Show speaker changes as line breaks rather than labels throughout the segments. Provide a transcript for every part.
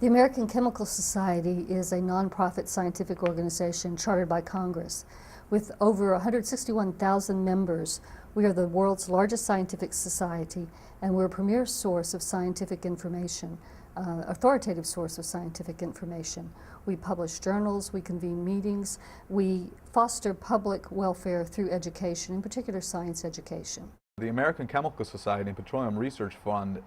The American Chemical Society is a nonprofit scientific organization chartered by Congress. With over 161,000 members, we are the world's largest scientific society, and we're a premier source of scientific information, authoritative source of scientific information. We publish journals, we convene meetings, we foster public welfare through education, in particular science education.
The American Chemical Society and Petroleum Research Fund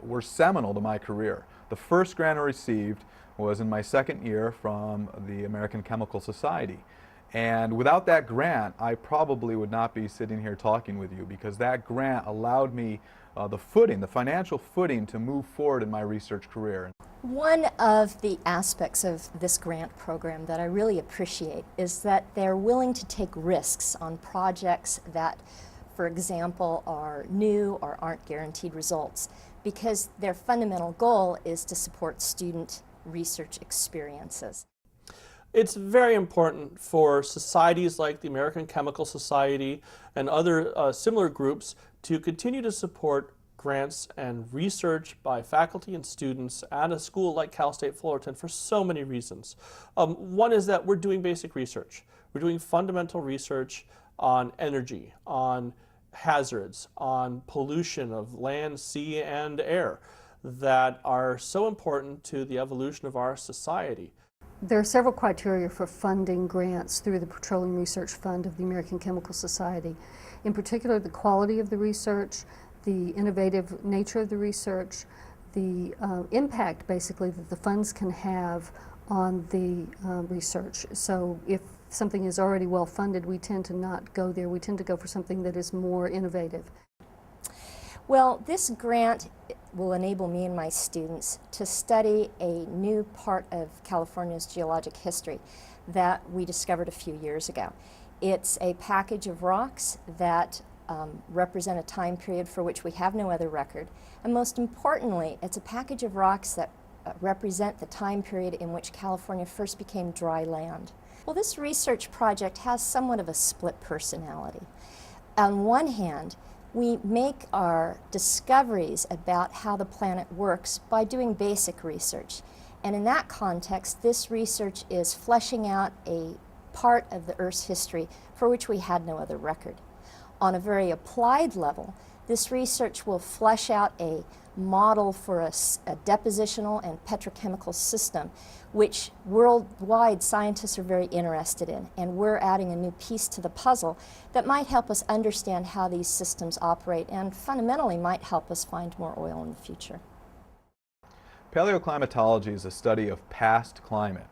were seminal to my career. The first grant I received was in my second year from the American Chemical Society. And without that grant, I probably would not be sitting here talking with you, because that grant allowed me the financial footing to move forward in my research career.
One of the aspects of this grant program that I really appreciate is that they're willing to take risks on projects that, for example, are new or aren't guaranteed results, because their fundamental goal is to support student research experiences.
It's very important for societies like the American Chemical Society and other similar groups to continue to support grants and research by faculty and students at a school like Cal State Fullerton for so many reasons. One is that we're doing basic research. We're doing fundamental research on energy, on hazards, on pollution of land, sea, and air that are so important to the evolution of our society.
There are several criteria for funding grants through the Petroleum Research Fund of the American Chemical Society. In particular, the quality of the research, the innovative nature of the research, the impact basically that the funds can have on the research. So if something is already well funded, we tend to not go there. We tend to go for something that is more innovative.
Well, this grant will enable me and my students to study a new part of California's geologic history that we discovered a few years ago. It's a package of rocks that represent a time period for which we have no other record. And most importantly, it's a package of rocks that represent the time period in which California first became dry land. Well, this research project has somewhat of a split personality. On one hand, we make our discoveries about how the planet works by doing basic research. And in that context, this research is fleshing out a part of the Earth's history for which we had no other record. On a very applied level, this research will flesh out a model for a depositional and petrochemical system, which worldwide scientists are very interested in. And we're adding a new piece to the puzzle that might help us understand how these systems operate and fundamentally might help us find more oil in the future.
Paleoclimatology is a study of past climate.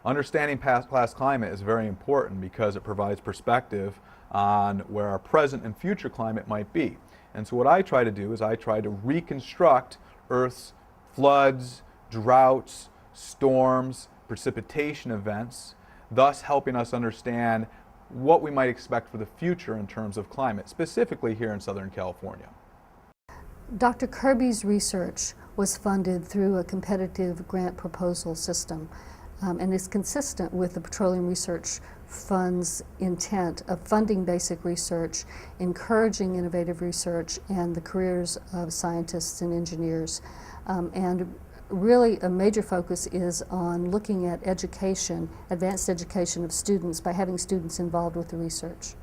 Understanding past climate is very important because it provides perspective on where our present and future climate might be. And so what I try to do is I try to reconstruct Earth's floods, droughts, storms, precipitation events, thus helping us understand what we might expect for the future in terms of climate, specifically here in Southern California.
Dr. Kirby's research was funded through a competitive grant proposal system, and is consistent with the Petroleum Research Fund's intent of funding basic research, encouraging innovative research, and the careers of scientists and engineers. And really a major focus is on looking at education, advanced education of students, by having students involved with the research.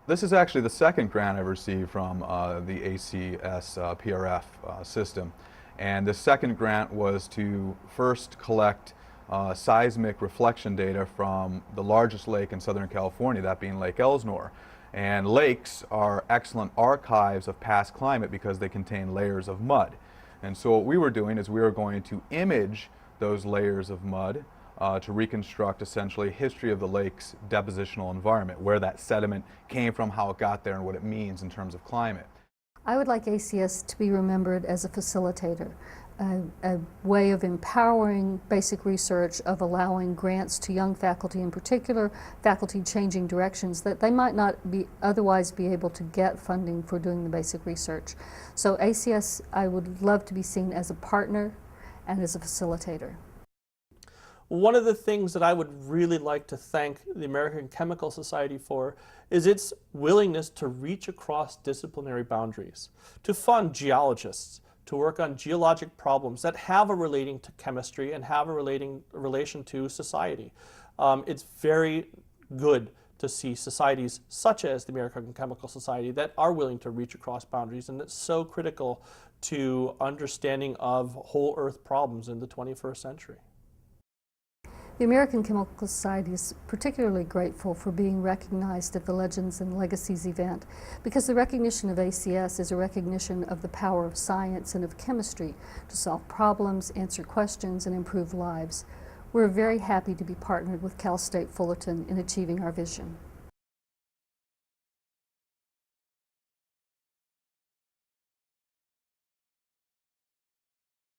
This is actually the second grant I've received from the ACS PRF system. And the second grant was to first collect seismic reflection data from the largest lake in Southern California, that being Lake Elsinore. And lakes are excellent archives of past climate because they contain layers of mud. And so what we were doing is we were going to image those layers of mud to reconstruct essentially history of the lake's depositional environment, where that sediment came from, how it got there, and what it means in terms of climate.
I would like ACS to be remembered as a facilitator, a way of empowering basic research, of allowing grants to young faculty, in particular faculty changing directions that they might not otherwise be able to get funding for doing the basic research. So ACS, I would love to be seen as a partner and as a facilitator.
One of the things that I would really like to thank the American Chemical Society for is its willingness to reach across disciplinary boundaries, to fund geologists, to work on geologic problems that have a relating to chemistry and have a relation to society. It's very good to see societies such as the American Chemical Society that are willing to reach across boundaries, and it's so critical to understanding of whole Earth problems in the 21st century.
The American Chemical Society is particularly grateful for being recognized at the Legends and Legacies event, because the recognition of ACS is a recognition of the power of science and of chemistry to solve problems, answer questions, and improve lives. We're very happy to be partnered with Cal State Fullerton in achieving our vision.